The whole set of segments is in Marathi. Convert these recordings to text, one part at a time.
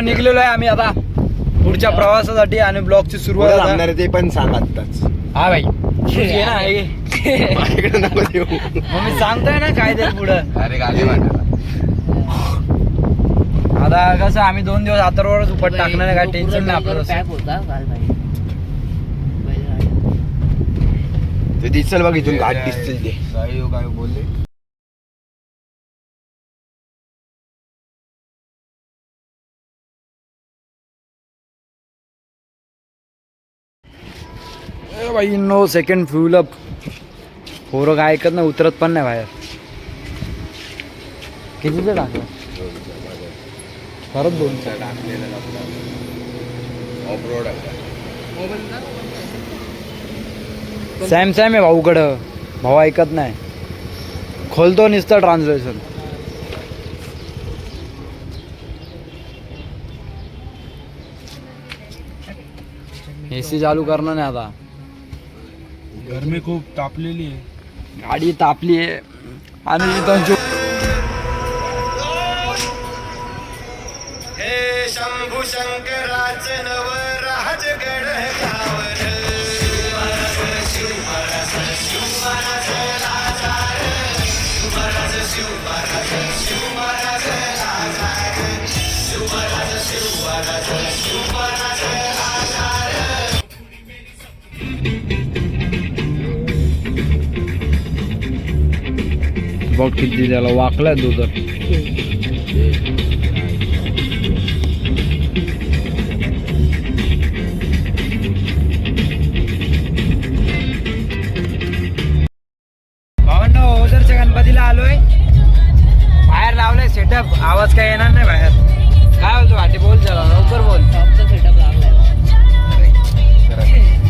निघलेलो आहे आम्ही आता पुढच्या प्रवासासाठी आणि ब्लॉगची सुरुवात लागणार ते पण सांग आत्ताच. हा भाई ये ना हे. माझ्याकडे नको देऊ. मग मी सांगतोय ना काय ते पुढं. अरे गाडी वाटायला आता कसं आम्ही 2 दिवस आतरवरच उपट टाकणार आहे, काय टेन्शन नाही आपलं. ते दिसल बघ इथून घाट दिसतील ते. काय बोलले भाई. No second fuel up. पोरं काय ऐकत नाही, उतरत पण नाही बाहेर. कितीचं टाकलं परत 2चं टाकलेलं ऑफ रोड सॅम आहे भाऊकडं. भाऊ ऐकत नाही, खोलतो नुसतं ट्रान्सलेशन. AC चालू करणार नाही आता. गरमी खूप तापलेली आहे. गाडी तापली आहे आणि इथं हे शंभू शंकराच नव राजगड बघ किती त्याला वाकलाय तो तर. भावांनो ओझरच्या गणपतीला आलोय. बाहेर लावलाय सेटअप, आवाज काय येणार नाही बाहेर. काय बोलतो वाटे, बोल चला लवकर बोल. सेटअप लागलाय.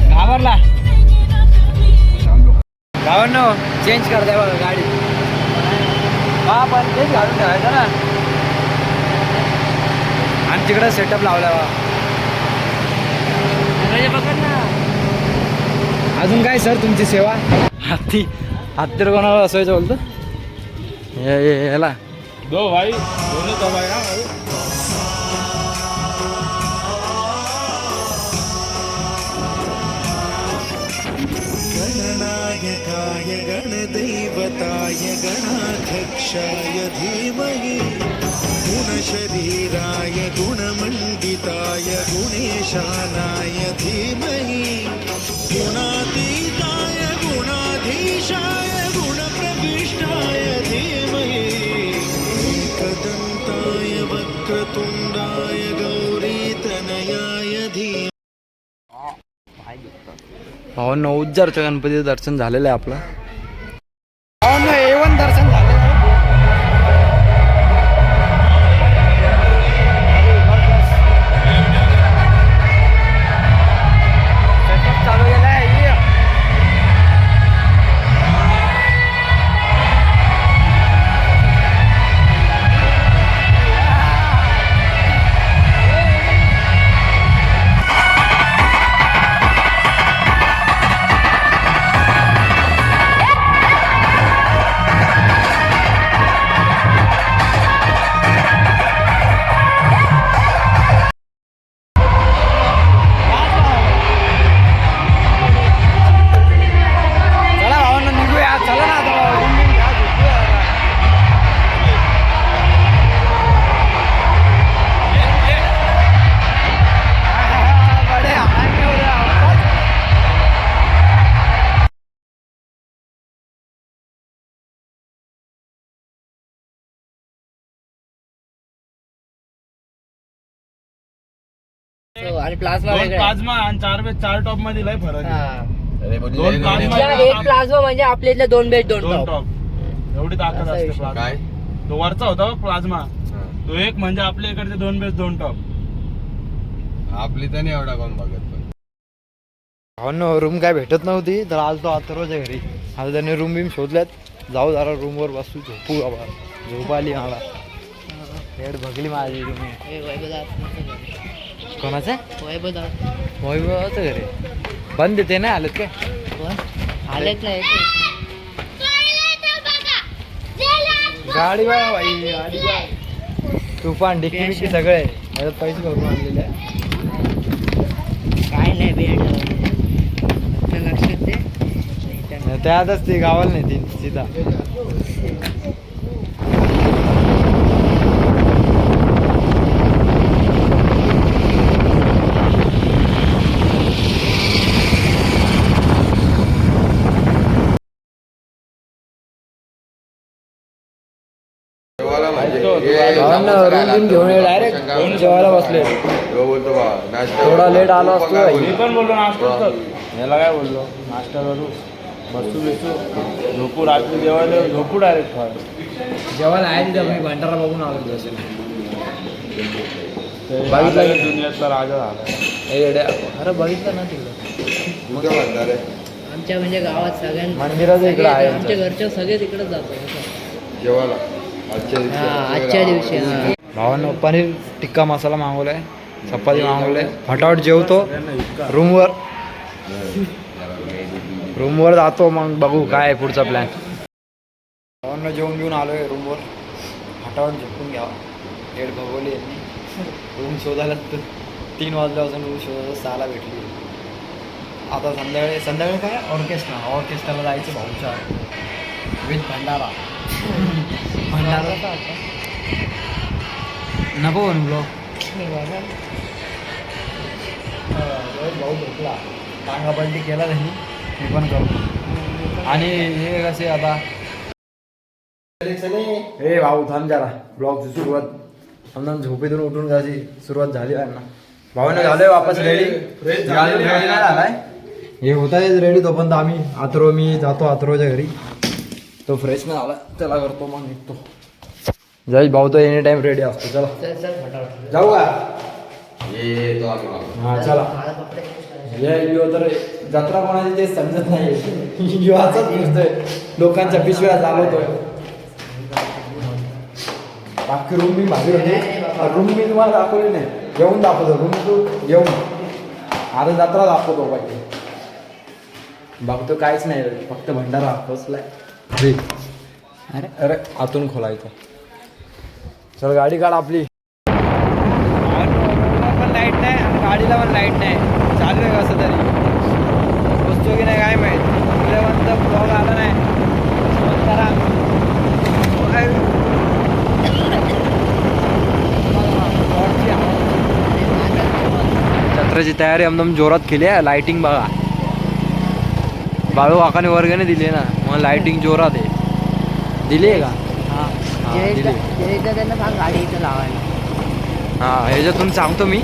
घाबरला भावांनो, चेंज करताय बघा गाडी. हा पण तेच घालून ठेवायचं ना. आणि तिकडे सेटअप लावला बा. अजून काय सर तुमची सेवा. हत्ती कोणाला असायचं बोलतो. याला दो भाई दोनों दबाए ना भाई. गणनायकाय गणदैवताय गणाध्यक्षाय धीमहि गुणशरीराय गुणमण्डिताय गुणेशानाय धीमहि गुणातीताय गुणाधीशाय गुणप्रविष्टाय धीमहि एकदन्ताय वक्रतुण्डाय गौरीतनयाय धीमहि. भावांनो उज्जरच्या गणपतीचं दर्शन झालेलं आहे आपलं. भावांनो A1 दर्शन झालेलं आहे. सेटअप चालू केला आहे. चला भावांनो निघूया, चला ना आता. रूम बिम घ्या, झोपूया आता. बडे आराम हो रहा है. आणि प्लाझ्मा दोन वेगळा. प्लाझ्मा आणि 4x4 टॉप मध्ये लय फरक आहे. हा. दोन प्लाझ्मा एक प्लाझ्मा म्हणजे आपल्या इथले 2 बेड 2 दोन टॉप. टॉप एवढी ताकद असा असते विषय. प्लाझ्मा. काय तो वरचा होता प्लाझ्मा, तो एक म्हणजे आपल्या इकडचे 2 बेस 2 टॉप. आपली तर नाही एवढा कोण बघत पण. भावांनो रूम काय भेटत नव्हती तर आज तो अथर्वच्या घरी. आज त्याने रूम बिम शोधल्यात. जाऊ जरा रूमवर बसू, झोपू बाबा. झोप आली मला. हेड बघली माझी रूम. हे वैभवदास. कोणाचं वैभवदास. वैभवाचं घरी बंद येते नाही आलेत काय. कोण? आलेच नाही. गाडी बघा भाई, गाडी बघा. तुफान डिक्की बिक्की सगळे. याच्यात पैसे भरून आणलेले आहे. काय नाही बेड लक्षात ते त्यातच ते गावाला नाही ती सीता. रूम घेऊन डायरेक्ट जेवायला बसले. थोडा लेट आलो असतो. मी पण बोललो नाश्ता कर. याला काय बोललो नाश्ता करू बसू झोपू रात्री जेवायला झोपू डायरेक्ट जेवायला आहे तिथं. मी भंडारा बघून आलो असेल. बघितलं दुनियातला राजा झाला. अरे बघितलं ना तिकडं आमच्या म्हणजे गावात सगळ्यांना मंदिराचं इकडं आहे. आमच्या घरच्या सगळे तिकडेच जातो आजच्या आजच्या दिवशी हा. भावानं पनीर टिक्का मसाला मागवलाय, चपाती मागवलंय. फटाफट जेवतो. रूमवर जातो मग बघू काय आहे पुढचा प्लॅन. भावांना जेवून घेऊन आलोय रूमवर. फटाफट झोपून घ्यावा. डेट भगवली यांनी. रूम शोधायला 3 वाजल्यापासून रूम शोधायला 6ला भेटली. आता संध्याकाळी काय ऑर्केस्ट्राला जायचं भाऊच्या विथ भंडारा. नको म्हणू ब्लॉग. भाऊ झोपला. टांगा पलटी केला त्यांनी. मी पण करतो. आणि हे कसे आता हे भाऊ थांब जरा. ब्लॉगची सुरुवात समजा झोपेतून उठून जायची सुरुवात झाली आहे ना. भाऊने झालोय वापस रेडी. रेडी नाही झालाय. हे होता रेडी तोपर्यंत आम्ही मी जातो अथर्वच्या घरी. तो फ्रेश नाही झाला त्याला करतो मग निघतो. जाईल भाऊ तो एनी टाइम रेडी असतो. चला जाऊ का. हा चला. यो तर जत्रा कोणाची ते समजत नाही. यो असंच फिरतोय लोकांच्या पिशव्या चालवतोय. बाकी रूम मी भाजी होते. रूम मी तुम्हाला दाखवली नाही. येऊन दाखवतो रूम तू येऊन. आता जत्रा दाखवतो पाहिजे. बघतो काहीच नाही फक्त भंडारा बसलाय. अरे अरे आतून खोलायचं. चल गाडी काढ आपली. पण लाईट नाही आणि गाडीला पण लाईट नाही. चालू आहे कसं तरी. बसतो की नाही काय माहीत. तुझ्यापर्यंत ब्लॉग आला नाही. जत्रेची तयारी एकदम जोरात केली आहे. लाईटिंग बघा. बाळू काकाने वर्गने दिली ना मग लाईटिंग जोरात आहे. दिली आहे का. त्यांना सांग गाडी इथं लावायला. हां ह्याच्यातून सांगतो मी.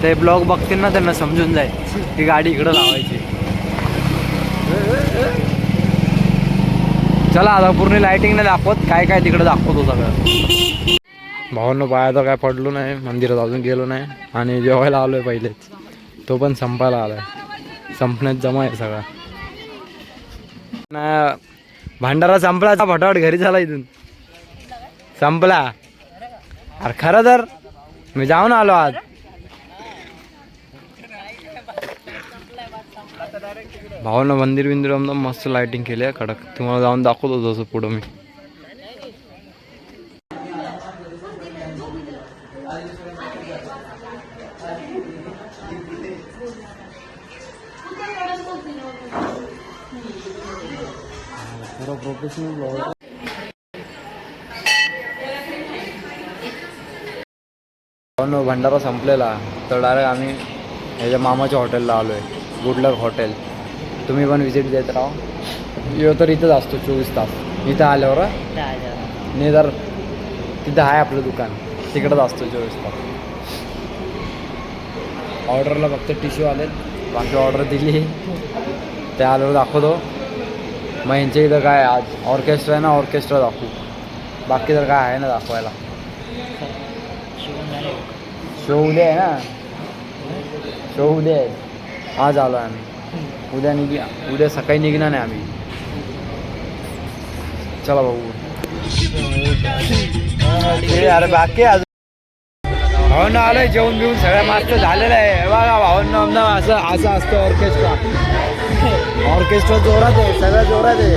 ते ब्लॉग बघतील ना त्यांना समजून जाईल की गाडी इकडं लावायची. चला आता पूर्ण लाईटिंग नाही दाखवत. काय काय तिकडं दाखवतो सगळं. भावांनो पायाचं काय पडलो नाही. मंदिरात अजून गेलो नाही. आणि जेवायला आलो आहे पहिलेच. तो पण संपायला आला आहे. संपण्यात जमा आहे सगळा. भंडारा संपला. फटाफट घरी झाला इथून. संपला. अरे खरं तर मी जाऊन आलो आज. भावानं मंदिर एकदम मस्त लाइटिंग केली आहे कडक. तुम्हाला जाऊन दाखवतो तसं पुढं मी. Professional blogger. भंडारा संपलेला तर डायरेक्ट आम्ही ह्याच्या मामाच्या हॉटेलला आलो आहे. गुड लक हॉटेल. तुम्ही पण विजिट देत राहा. यो तर इथंच असतो 24 तास. इथं आल्यावर नाही तर तिथं आहे आपलं दुकान. तिकडंच असतो 24 तास. ऑर्डरला फक्त टिश्यू आलेत. बाकी ऑर्डर दिली. ते आल्यावर दाखवतो. मग यांच्या इथं काय आज ऑर्केस्ट्रा आहे ना. ऑर्केस्ट्रा दाखवू. बाकी तर काय आहे ना दाखवायला. शो उद्या आहे ना. शो उद्या आहे. आज आलो आहे आम्ही. उद्या सकाळी निघणार नाही आम्ही. चला भाऊ. अरे बाकी अजून भावना आलोय. जेवण बिवून सगळ्या मस्त झालेलं आहे. बघा भावना असं असतं ऑर्केस्ट्रा. ऑर्केस्ट्रा जोरात आहे. सगळ्या जोरात आहे.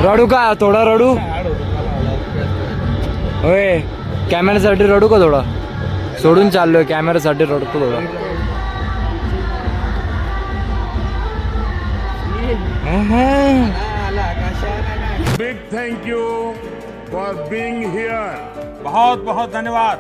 रडू का थोडा रडू होय कॅमेऱ्यासाठी रडू का थोडा सोडून चाललोय कॅमेऱ्यासाठी रडतो थोडा Big thank you for being here. बहुत बहुत धन्यवाद.